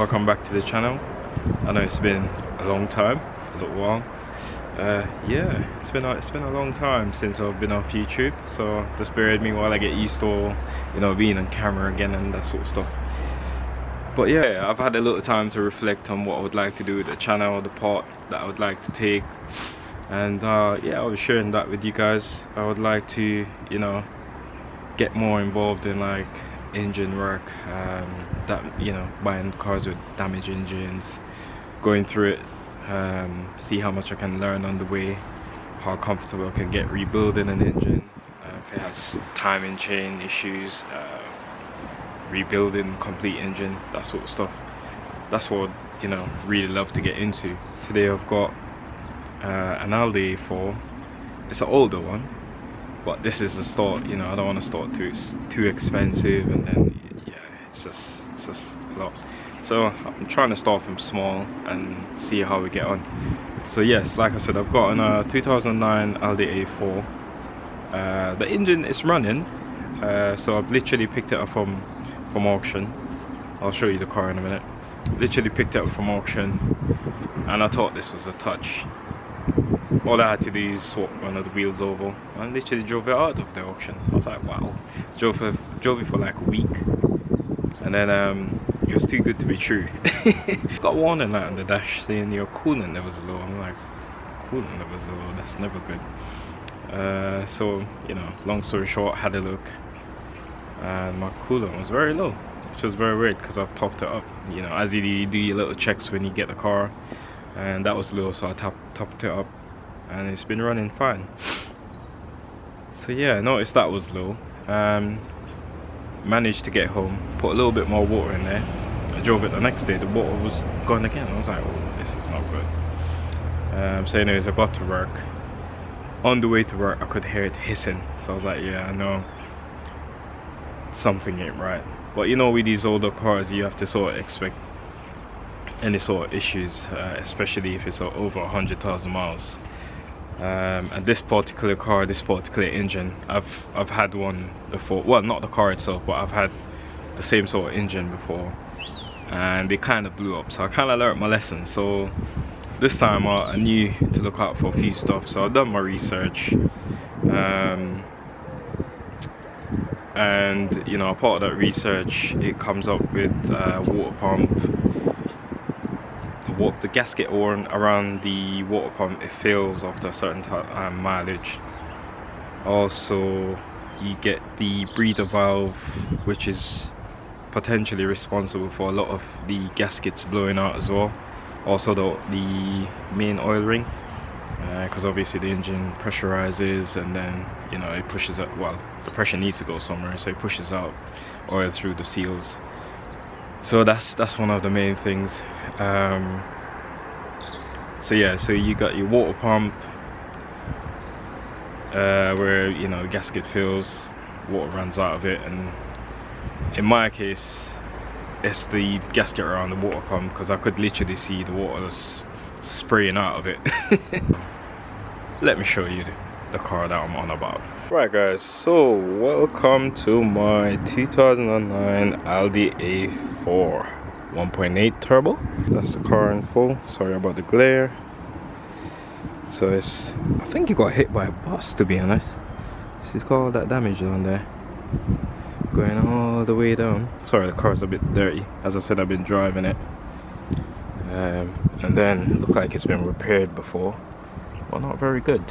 welcome back to the channel. I know it's been a long time, a little while. Yeah, it's been a long time since I've been off YouTube, so just bear with me while I get used to, you know, being on camera again and that sort of stuff. But yeah, I've had a little time to reflect on what I would like to do with the channel, the part that I would like to take, and yeah, I was sharing that with you guys. I would like to, you know, get more involved in like engine work, that, you know, buying cars with damaged engines, going through it, see how much I can learn on the way, how comfortable I can get rebuilding an engine, if it has timing chain issues, rebuilding complete engine, that sort of stuff. That's what, you know, really love to get into. Today I've got an Audi A4. It's an older one, but this is the start. You know, I don't want to start too expensive, and then yeah, it's just a lot. So I'm trying to start from small and see how we get on. So yes, like I said, I've got a 2009 Audi A4. The engine is running, so I've literally picked it up from auction. I'll show you the car in a minute. Literally picked it up from auction, and I thought this was a touch. All I had to do is swap one of the wheels over and literally drove it out of the auction. I was like, wow. Drove it for like a week, and then it was too good to be true. Got warning light on the dash saying your coolant levels are low. I'm like, coolant levels are low, that's never good. So, you know, long story short, had a look, and my coolant was very low, which was very weird because I've topped it up. You know, as you do your little checks when you get the car, and that was low, so I topped it up, and it's been running fine. So yeah, I noticed that was low. Managed to get home, put a little bit more water in there. I drove it the next day, the water was gone again. I was like, oh, this is not good. So anyways, I got to work. On the way to work, I could hear it hissing, so I was like, yeah, I know something ain't right. But you know, with these older cars, you have to sort of expect any sort of issues, especially if it's over 100,000 miles. And this particular car, this particular engine, I've had one before. Well, not the car itself, but I've had the same sort of engine before, and they kind of blew up. So I kind of learned my lesson. So this time I knew to look out for a few stuff. So I've done my research, and you know, part of that research, it comes up with water pump. The gasket around the water pump, it fails after a certain mileage. Also, you get the breather valve, which is potentially responsible for a lot of the gaskets blowing out as well. Also the main oil ring, because obviously the engine pressurizes, and then, you know, it pushes out, well, the pressure needs to go somewhere, so it pushes out oil through the seals. So that's one of the main things. So yeah, so you got your water pump, where, you know, the gasket fills, water runs out of it, and in my case it's the gasket around the water pump, because I could literally see the water spraying out of it. Let me show you the car that I'm on about. Right guys, so welcome to my 2009 Audi A4 1.8 turbo. That's the car in full. Sorry about the glare. So it's, I think it got hit by a bus, to be honest. It's got all that damage on there, going all the way down. Sorry, the car's a bit dirty. As I said, I've been driving it, and then look like it's been repaired before, but not very good.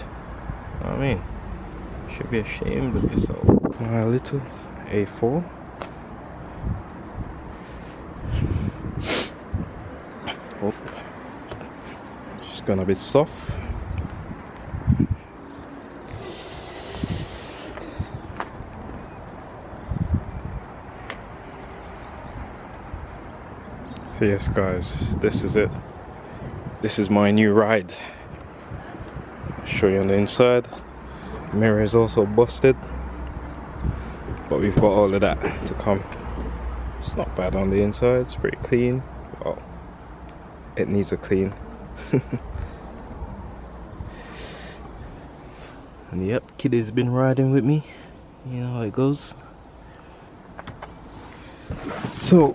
You know what I mean? Should be ashamed of yourself. My little A4. Oh, just gone a bit soft. So yes guys, this is it. This is my new ride. I'll show you on the inside. Mirror is also busted, but we've got all of that to come. It's not bad on the inside, it's pretty clean. Well, it needs a clean. And yep, kiddy's been riding with me. You know how it goes. So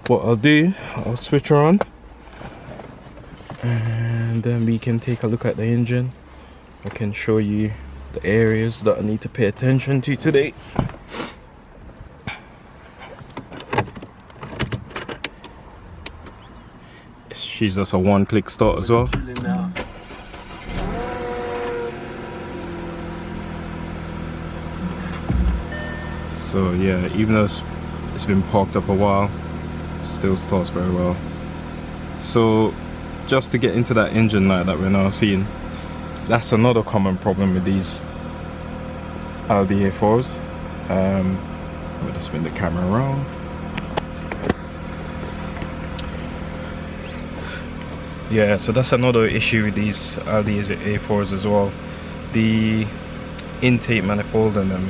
what I'll do, I'll switch her on and then we can take a look at the engine. I can show you the areas that I need to pay attention to today. She's just a one-click start as well. So yeah, even though it's been parked up a while, still starts very well. So just to get into that engine light that we're now seeing, that's another common problem with these Audi A4s. Let me just spin the camera around. Yeah, so that's another issue with these Audi A4s as well. The intake manifold in them,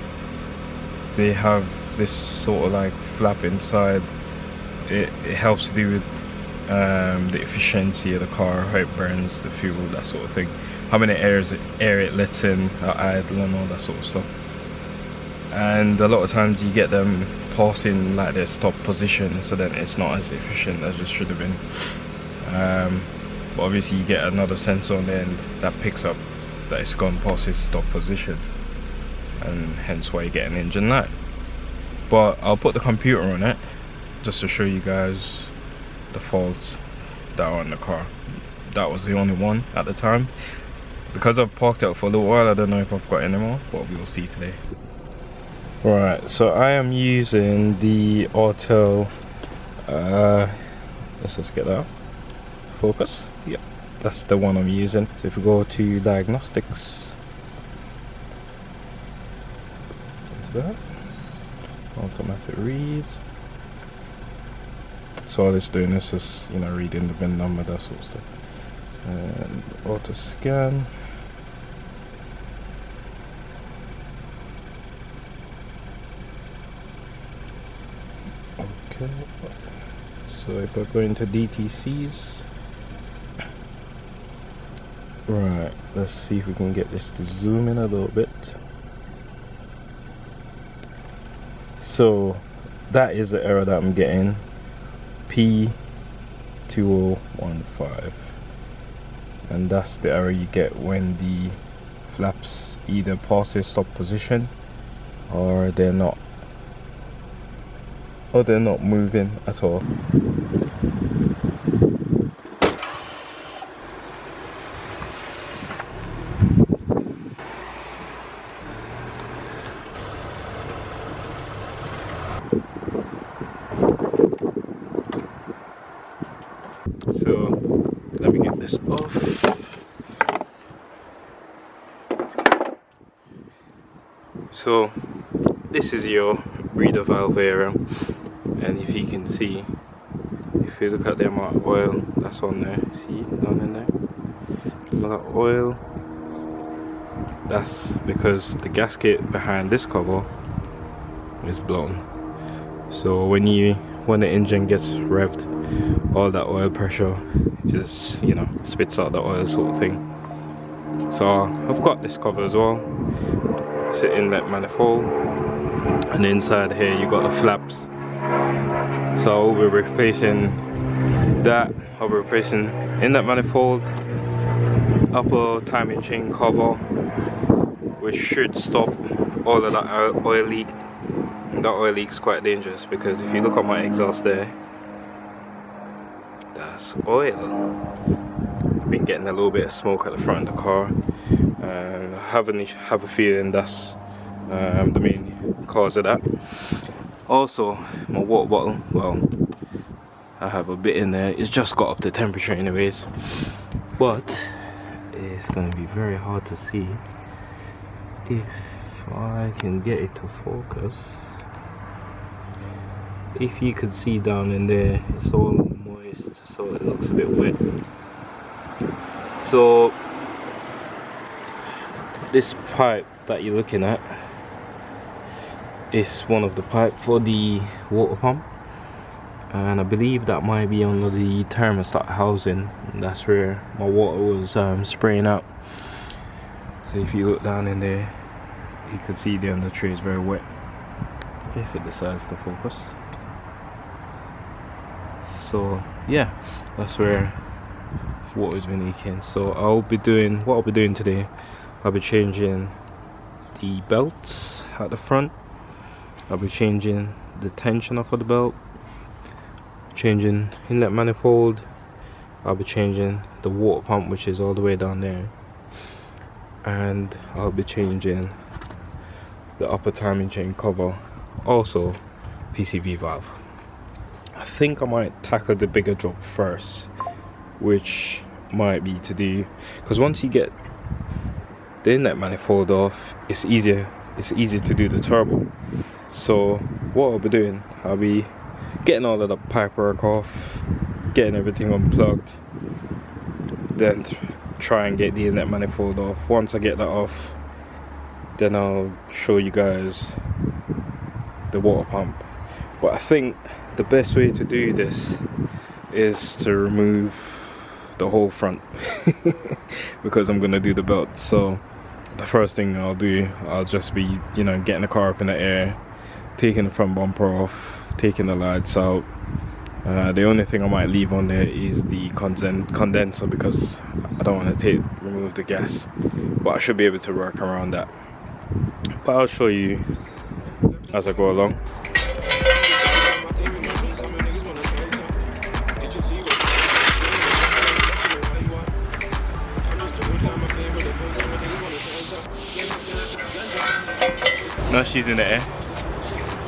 they have this sort of like flap inside. It helps to do with the efficiency of the car, how it burns the fuel, that sort of thing, how many air it lets in at idle and all that sort of stuff. And a lot of times you get them passing like their stop position, so then it's not as efficient as it should have been. But obviously you get another sensor on the end that picks up that it's gone past its stop position, and hence why you get an engine light. But I'll put the computer on it just to show you guys the faults that are on the car. That was the only one at the time. Because I've parked it for a little while, I don't know if I've got any more, but we'll see today. Right, so I am using the Autel, let's just get that focus. Yep, that's the one I'm using. So if we go to diagnostics, there's that, automatic reads. So all it's doing is just, you know, reading the VIN number, that sort of stuff. And auto scan. Okay, so if I go into DTCs, right, let's see if we can get this to zoom in a little bit. So that is the error that I'm getting, P2015, and that's the error you get when the flaps either pass their stop position or they're not moving at all. So let me get this off. So this is your breather valve area, and if you can see, if you look at the amount of oil that's on there, see down in there, a lot of oil. That's because the gasket behind this cover is blown. So when the engine gets revved, all that oil pressure is, you know, spits out the oil sort of thing. So I've got this cover as well. It's an inlet manifold, and inside here you got the flaps. So we're replacing that. I'll be replacing inlet manifold, upper timing chain cover, which should stop all of that oil leak. And that oil leak is quite dangerous, because if you look at my exhaust there, that's oil. I've been getting a little bit of smoke at the front of the car, and I have a feeling that's the main cause of that. Also, my water bottle, well, I have a bit in there. It's just got up to temperature anyways, but it's going to be very hard to see. If I can get it to focus, if you could see down in there, it's all moist, so it looks a bit wet. So this pipe that you're looking at is one of the pipe for the water pump, and I believe that might be under the thermostat housing. That's where my water was spraying out. So if you look down in there, you can see the under tray is very wet, if it decides to focus. So yeah, that's where water's been leaking. So what I'll be doing today, I'll be changing the belts at the front, I'll be changing the tensioner for the belt, changing inlet manifold, I'll be changing the water pump, which is all the way down there, and I'll be changing the upper timing chain cover, also PCV valve. I think I might tackle the bigger job first, which might be to do, because once you get the inlet manifold off, it's easy to do the turbo. So what I'll be doing, I'll be getting all of the pipework off, getting everything unplugged, then try and get the inlet manifold off. Once I get that off, then I'll show you guys the water pump. But I think the best way to do this is to remove the whole front because I'm gonna do the belt. So the first thing I'll do, I'll just be, you know, getting the car up in the air, taking the front bumper off, taking the lights out. The only thing I might leave on there is the condenser, because I don't want to remove the gas, but I should be able to work around that. But I'll show you as I go along. Now she's in the air.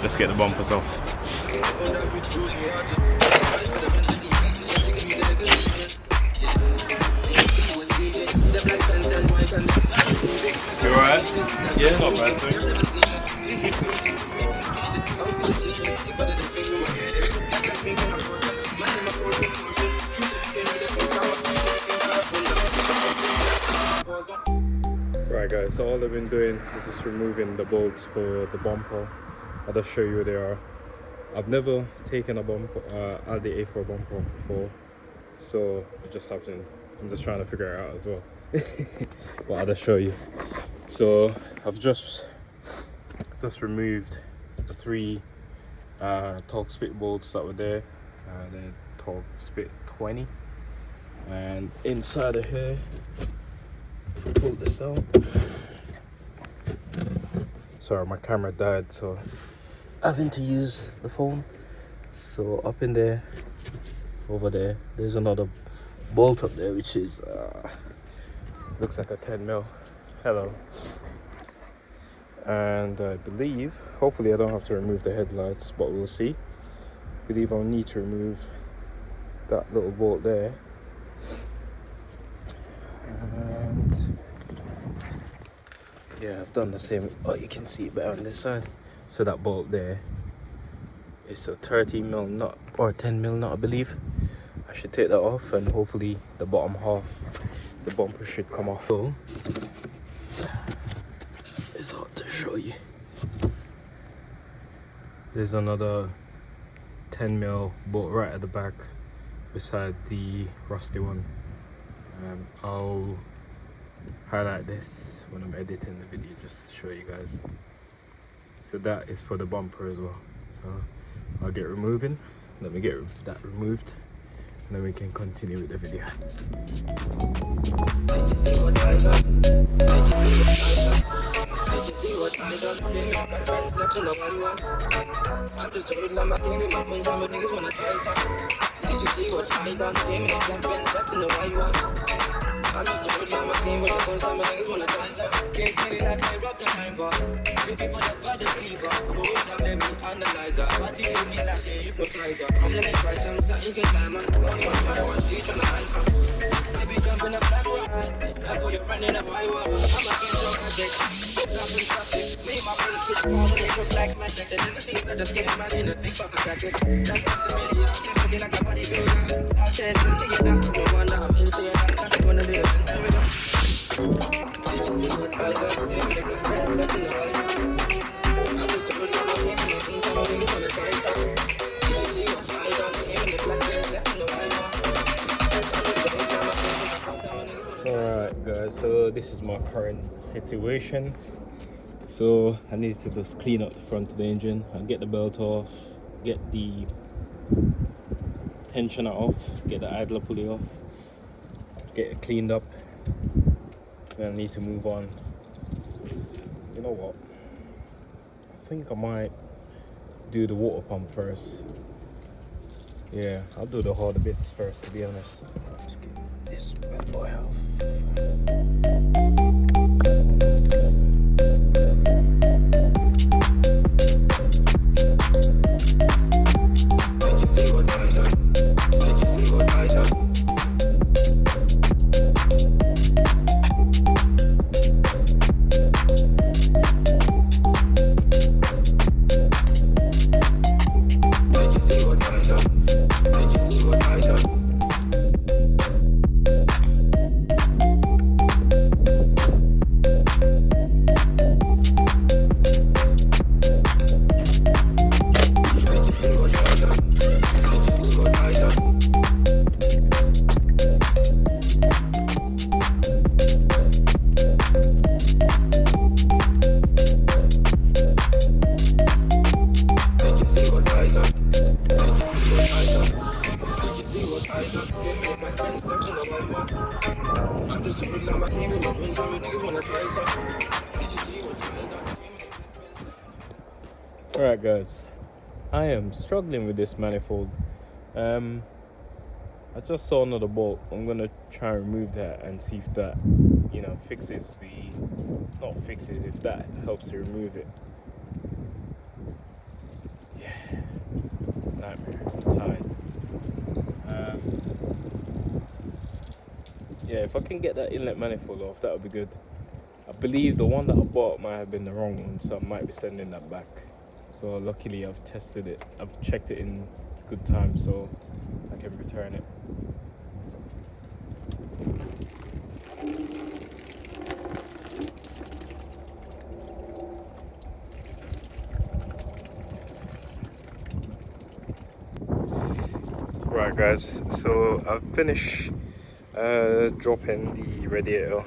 Let's get the bumpers off. You alright? Yeah, not bad, thanks. Right guys, so all I've been doing is just removing the bolts for the bumper. I'll just show you where they are. I've never taken a bumper, Audi A4 bumper off before, so I'm just trying to figure it out as well. But I'll just show you. So I've just removed the 3 torque spit bolts that were there, the torque spit 20, and inside of here, if we pull this out, sorry, my camera died, so having to use the phone. So up in there, over there, there's another bolt up there, which is looks like a 10mm. Hello. And I believe, hopefully I don't have to remove the headlights, but we'll see. I believe I'll need to remove that little bolt there. And yeah, I've done the same. Oh, you can see it better on this side. So that bolt there, it's a 30mm nut or 10mm nut, I believe. I should take that off, and hopefully the bottom half, the bumper, should come off. So it's hard to show you. There's another 10mm bolt right at the back beside the rusty one. I'll highlight this when I'm editing the video just to show you guys. So that is for the bumper as well. So I'll get removing. Let me get that removed, and then we can continue with the video. I just do it like my game with the phone, some niggas wanna try some. Can't steady like I rock the line bar. Looking for the body diva. Hold up, let me analyze her. Body looking like a hypnotizer. Come let me try some, something you can climb on. Only one try, one day tryna hide from. Baby jump in the back ride. I put your friend in a white wall. I'm against your project. Love in traffic. Me and my friends switch cars and they look like magic. They never seen such a skinny man in a big fucking gadget. That's unfamiliar. Can't forget like a bodybuilder. I'll chase into your dance. No wonder I'm into your dance. That's one of the Alright guys, so this is my current situation. So I need to just clean up the front of the engine and get the belt off, get the tensioner off, get the idler pulley off, get it cleaned up. Then I need to move on. You know what? I think I might do the water pump first. Yeah, I'll do the harder bits first, to be honest. Let's get this bad boy off. Alright guys, I am struggling with this manifold. I just saw another bolt. I'm gonna try and remove that and see if that, you know, fixes the, not fixes, if that helps to remove it. Yeah, nightmare, I'm tired. Yeah, if I can get that inlet manifold off, that would be good. I believe the one that I bought might have been the wrong one, so I might be sending that back. So luckily I've tested it, I've checked it in good time, so I can return it. Right guys, so I've finished dropping the radiator.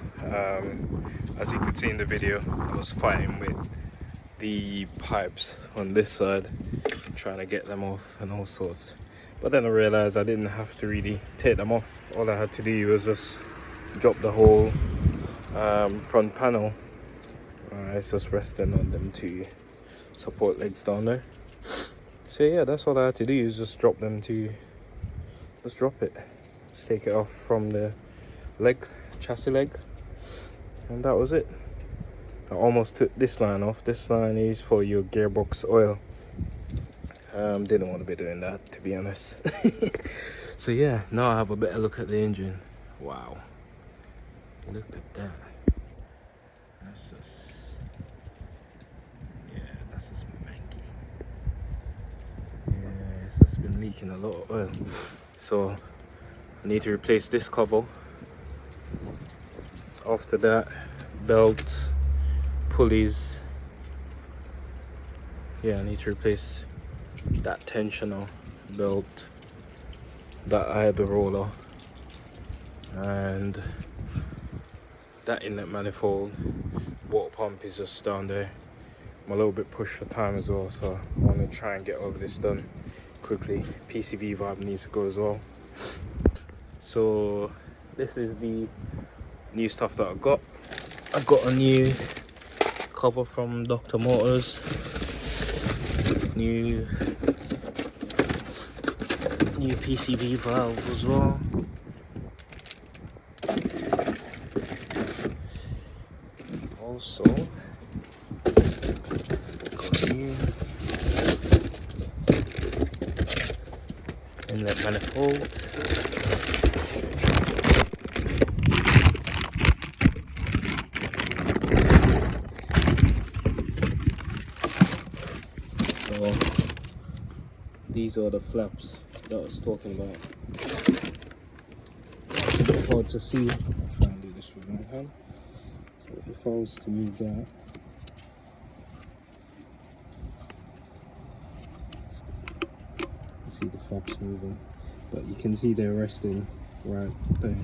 As you could see in the video, I was fighting with the pipes on this side, trying to get them off and all sorts, but then I realized I didn't have to really take them off. All I had to do was just drop the whole front panel. It's just resting on them two support legs down there. So yeah, that's all I had to do, is just drop them to, just drop it, just take it off from the leg, chassis leg, and that was it. I almost took this line off. This line is for your gearbox oil. Didn't want to be doing that, to be honest. So yeah, now I have a better look at the engine. Wow, look at that. That's just, yeah, that's just manky. Yeah, it's just been leaking a lot of oil. So I need to replace this cover. After that, belt, pulleys. Yeah, I need to replace that tensioner, belt, that idler roller, and that inlet manifold. Water pump is just down there. I'm a little bit pushed for time as well, so I want to try and get all of this done quickly. PCV valve needs to go as well. So this is the new stuff that I got. I got a new cover from Dr. Motors, new PCV valve as well. Also got new inlet manifold. These are the flaps that I was talking about. It's a bit hard to see. I'll try and do this with my hand. So if I was to move that, you see the flaps moving, but you can see they're resting right there.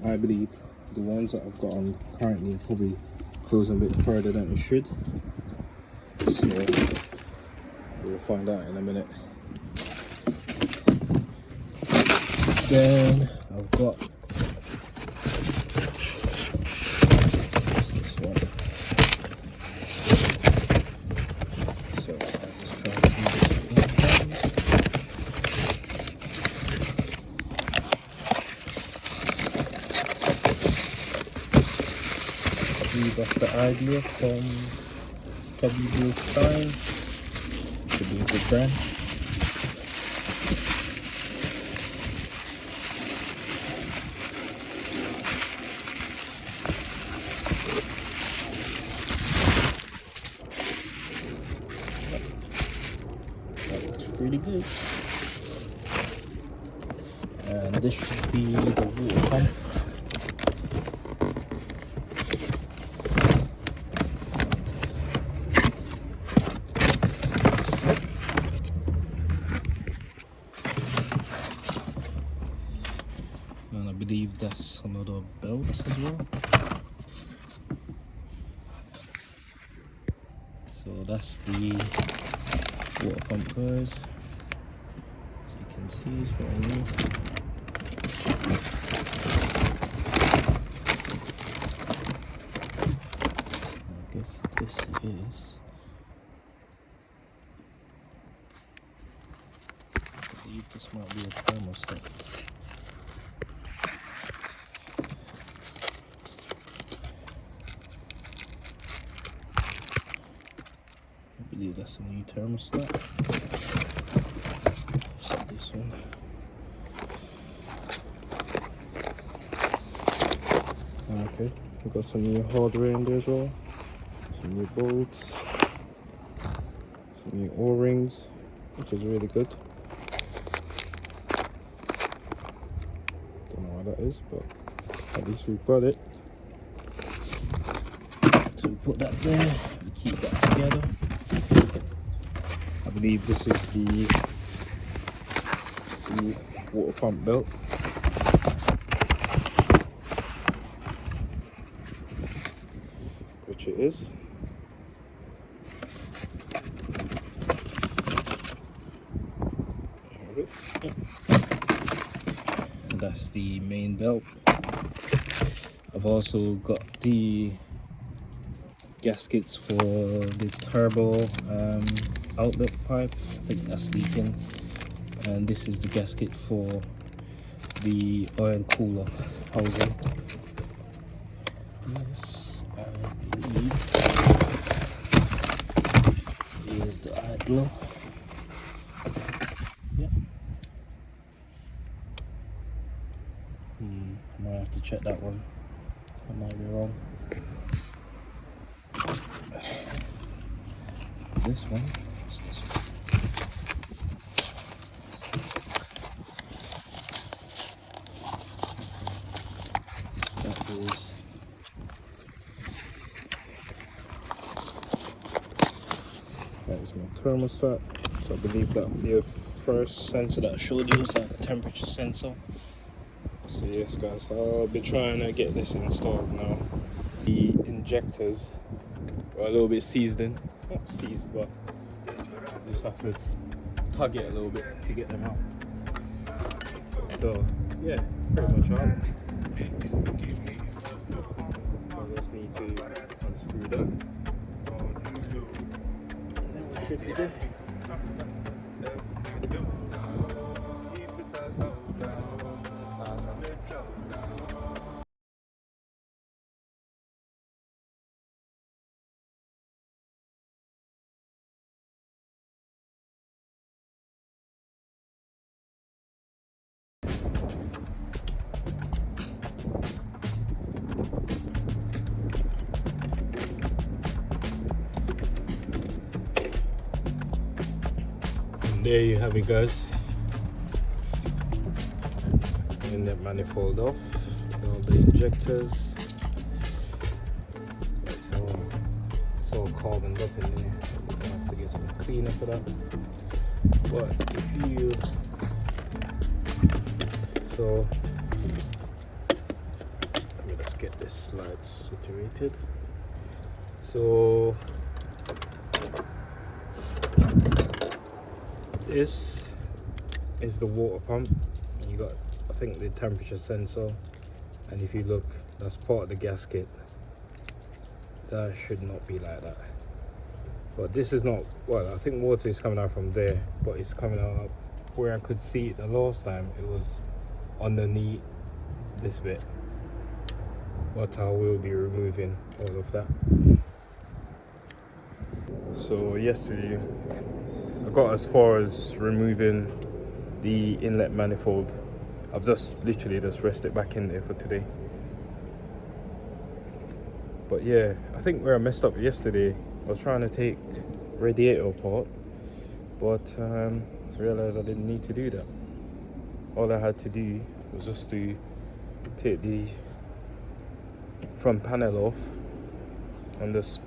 I believe the ones that I've got on currently probably closing a bit further than it should. So we'll find out in a minute. Then I've got this one. So I'll just try and do this one. We got the idea from W. Stein, to be a good brand. That looks pretty good. And this should be the water pump. And I believe that's another belt as well. So that's the water pump, guys. As you can see, it's right here. I guess this is. I believe this might be a thermostat. I believe that's a new thermostat. Set this one. Okay, we've got some new hardware in there as well. Some new bolts, some new O-rings, which is really good. Don't know what that is, but at least we've got it. So we put that there, we keep that together. I believe this is the water pump belt. Which it is. And that's the main belt. I've also got the gaskets for the turbo outlet pipe. I think that's leaking. And this is the gasket for the oil cooler housing. This, I believe, is the idler. Yeah. I might have to check that one. I might be wrong. This one. What's this one? That is my thermostat. So I believe that the first sensor that I showed you is like a temperature sensor. So yes guys, I'll be trying to get this installed now. The injectors are a little bit seized in. Not seized, but I just have to tug it a little bit to get them out. So yeah, pretty much out. I just need to unscrew that. And then we should be there. There you have it guys. And that manifold off, all the injectors. It's all carboned up in there. We're gonna have to get some cleaner for that. But if you let me just get this slide situated. So this is the water pump. You got a think the temperature sensor, and if you look, that's part of the gasket. That should not be like that. But this is not, well, I think water is coming out from there, but it's coming out where I could see it the last time. It was underneath this bit, but I will be removing all of that. So yesterday I got as far as removing the inlet manifold. I've just literally just rested it back in there for today. But yeah, I think where I messed up yesterday, I was trying to take radiator apart, but realized I didn't need to do that. All I had to do was just to take the front panel off and just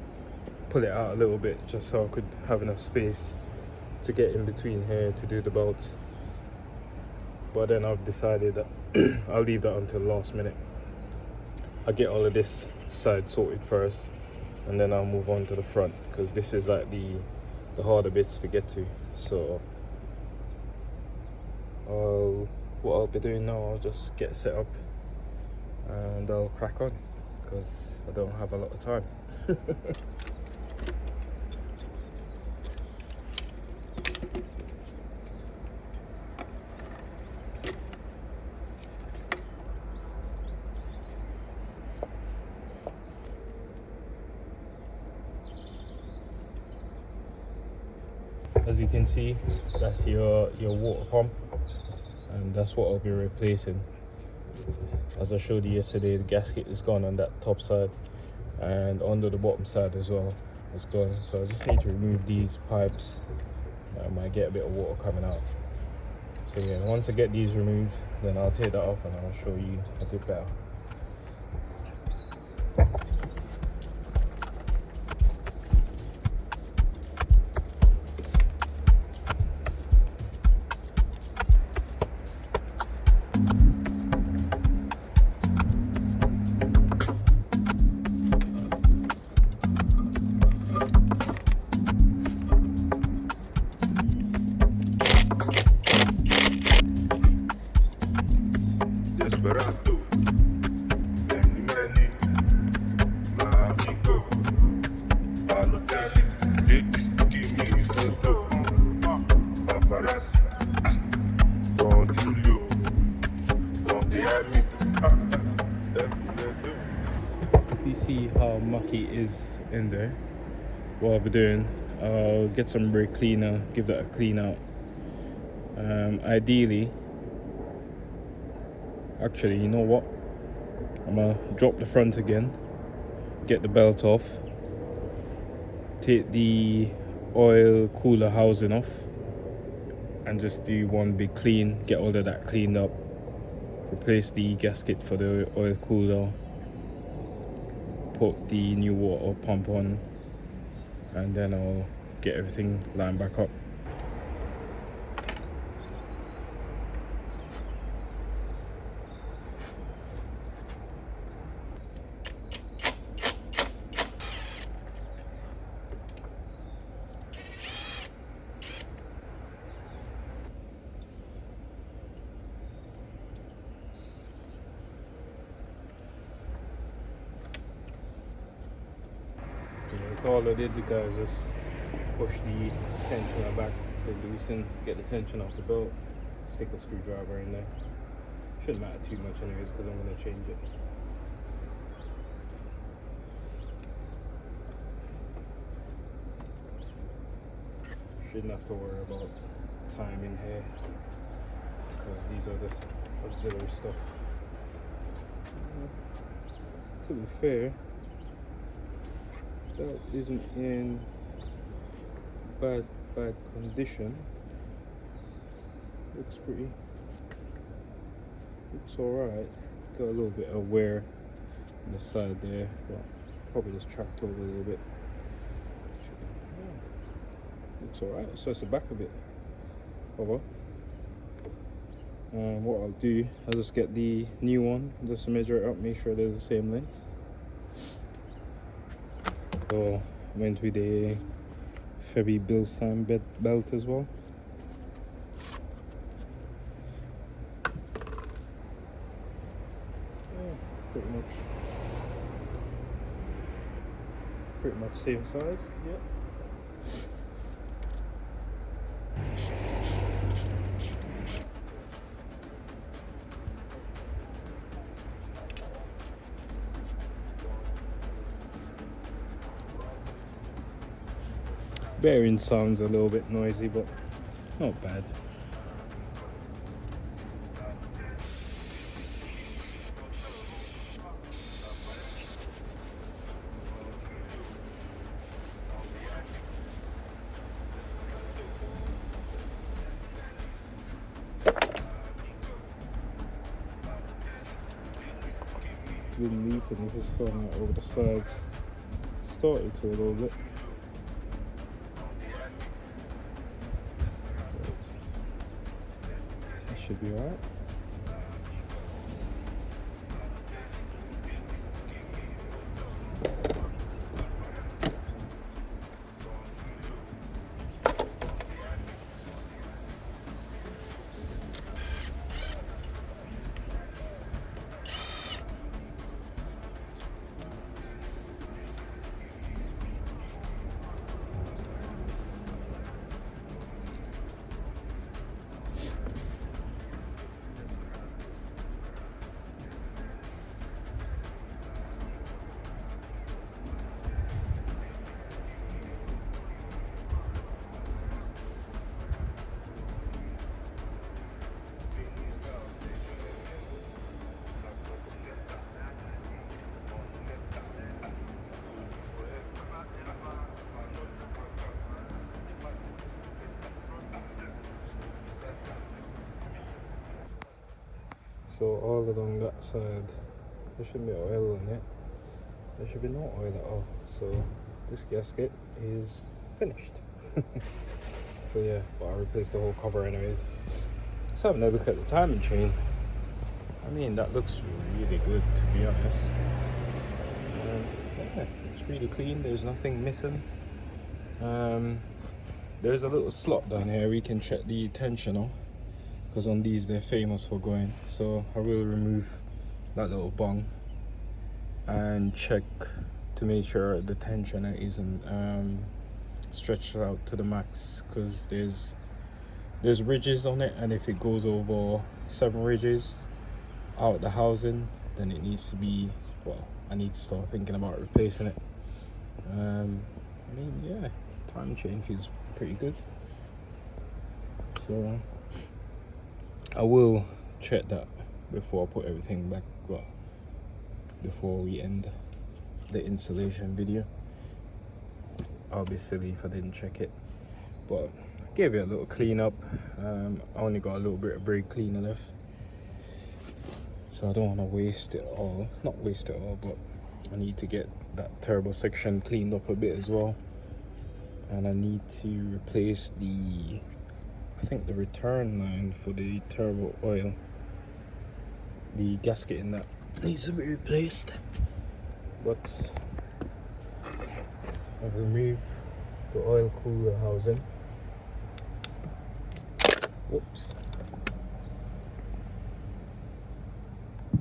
pull it out a little bit, just so I could have enough space to get in between here to do the bolts. But then I've decided that I'll leave that until last minute. I'll get all of this side sorted first, and then I'll move on to the front, because this is like the harder bits to get to. So what I'll be doing now, I'll just get set up and I'll crack on, because I don't have a lot of time. As you can see, that's your water pump, and that's what I'll be replacing. As I showed you yesterday, the gasket is gone on that top side, and under the bottom side as well is gone. So I just need to remove these pipes. I might get a bit of water coming out. So yeah, once I get these removed, then I'll take that off and I'll show you a bit better. If you see how mucky it is in there, what I'll be doing, I'll get some brake cleaner, give that a clean out. Ideally, actually, you know what, I'm gonna drop the front again, get the belt off, take the oil cooler housing off, and just do one big clean, get all of that cleaned up, replace the gasket for the oil cooler, put the new water pump on, and then I'll get everything lined back up. So all I did, guys, just push the tensioner back to loosen, get the tension off the belt, stick a screwdriver in there. Shouldn't matter too much anyways, because I'm going to change it. Shouldn't have to worry about time in here, because these are just auxiliary stuff. To be fair, that isn't in bad condition. Looks alright. Got a little bit of wear on the side there, but probably just trapped over a little bit. Yeah, looks alright. So it's the back of it. Over. What I'll do, I'll just get the new one, just measure it up, make sure they're the same length. So went with a Febby Bilstein belt as well. much same size. Yeah. Bearing sounds a little bit noisy, but not bad. Been leaking, if it's going out over the sides. Started to a little bit. That should be alright. So all along that side, there shouldn't be oil on it. There should be no oil at all. So this gasket is finished. So yeah, but I replaced the whole cover anyways. Let's have another look at the timing chain. I mean, that looks really good, to be honest. Yeah, it's really clean. There's nothing missing. There's a little slot down here we can check the tensioner, because on these they're famous for going. So I will remove that little bung and check to make sure the tensioner isn't stretched out to the max, because there's ridges on it, and if it goes over 7 ridges out the housing, then it needs to be, well, I need to start thinking about replacing it. I mean, yeah, timing chain feels pretty good, so I will check that before I put everything back, well, before we end the installation video. I'll be silly if I didn't check it, but I gave it a little clean up. I only got a little bit of brake cleaner left, so I don't want to waste it all. Not waste it all, but I need to get that turbo section cleaned up a bit as well, and I need to replace I think the return line for the turbo oil. The gasket in that needs to be replaced, but I've removed the oil cooler housing. Whoops.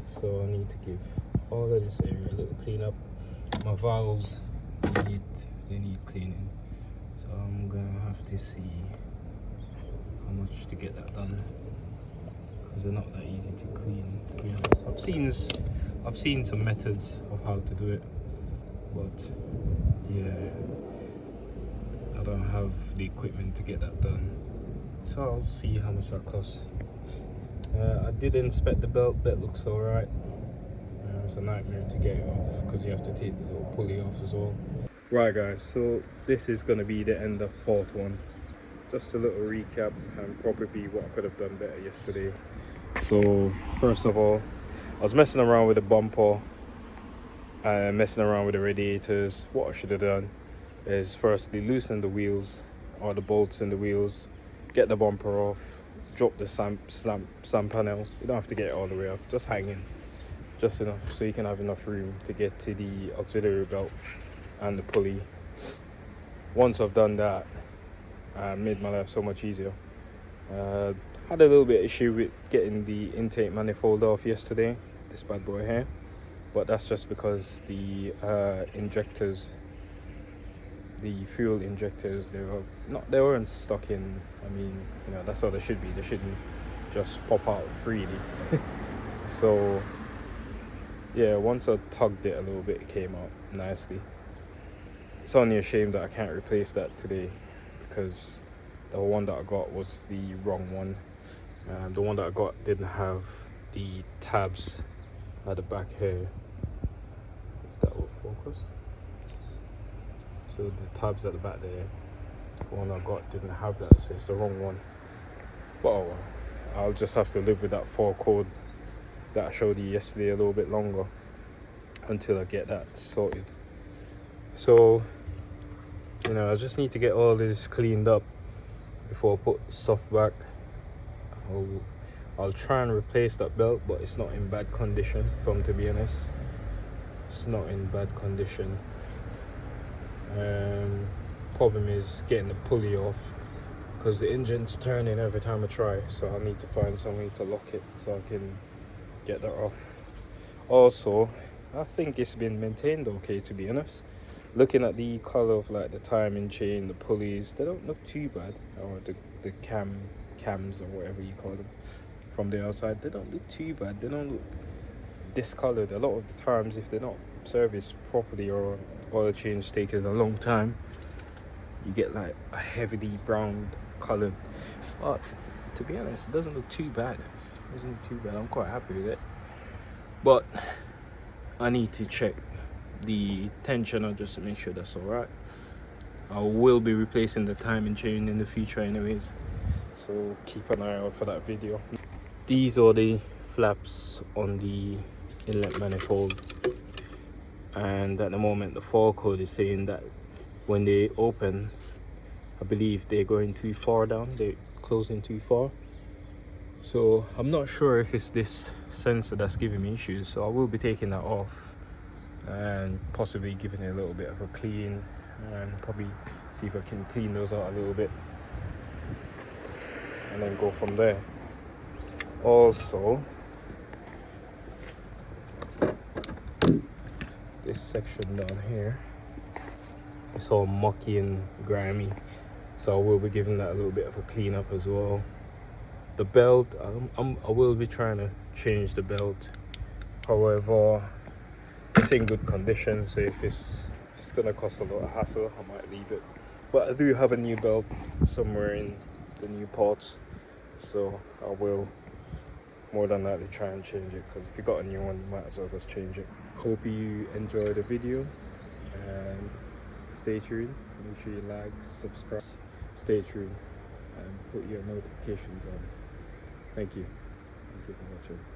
So I need to give all of this area a little clean up. My valves they need cleaning, so I'm gonna have to see how much to get that done, because they're not that easy to clean, to be honest. I've seen some methods of how to do it, but yeah, I don't have the equipment to get that done, so I'll see how much that costs. I did inspect the belt looks alright. It's a nightmare to get it off, because you have to take the little pulley off as well. Right guys, so this is going to be the end of part 1. Just a little recap and probably what I could have done better yesterday. So first of all, I was messing around with the bumper and messing around with the radiators. What I should have done is firstly loosen the wheels, or the bolts in the wheels, get the bumper off, drop the sand panel. You don't have to get it all the way off, just hanging, just enough so you can have enough room to get to the auxiliary belt and the pulley. Once I've done that, made my life so much easier. Had a little bit of issue with getting the intake manifold off yesterday, this bad boy here, but that's just because the injectors the fuel injectors, they weren't stuck in. I mean, you know, that's how they should be. They shouldn't just pop out freely. So yeah, once I tugged it a little bit, it came out nicely. It's only a shame that I can't replace that today, because the one that I got was the wrong one. The one that I got didn't have the tabs at the back here, if that will focus. So the tabs at the back there, the one I got didn't have that, so it's the wrong one. But oh well, I'll just have to live with that 4 code that I showed you yesterday a little bit longer until I get that sorted. So, you know, I just need to get all this cleaned up before I put stuff back. I'll try and replace that belt, but it's not in bad condition, if I'm to be honest. It's not in bad condition. Problem is getting the pulley off, because the engine's turning every time I try, so I need to find some way to lock it so I can get that off. Also, I think it's been maintained okay, to be honest. Looking at the color of like the timing chain, the pulleys, they don't look too bad, or the cams or whatever you call them from the outside, they don't look too bad. They don't look discolored. A lot of the times, if they're not serviced properly or oil change taking a long time, you get like a heavily brown color. But to be honest, it doesn't look too bad. I'm quite happy with it. But I need to check the tensioner just to make sure that's alright. I will be replacing the timing chain in the future anyways, so keep an eye out for that video. These are the flaps on the inlet manifold, and at the moment the 4 code is saying that when they open, I believe they're going too far down, they're closing too far. So I'm not sure if it's this sensor that's giving me issues, so I will be taking that off and possibly giving it a little bit of a clean, and probably see if I can clean those out a little bit and then go from there. Also, this section down here, it's all mucky and grimy, so I will be giving that a little bit of a clean up as well. The belt, I will be trying to change the belt. However, it's in good condition, so if it's gonna cost a lot of hassle, I might leave it. But I do have a new belt somewhere in the new parts, so I will more than likely try and change it, because if you got a new one, you might as well just change it. Hope you enjoyed the video, and stay tuned. Make sure you like, subscribe, stay tuned, and put your notifications on. Thank you for watching.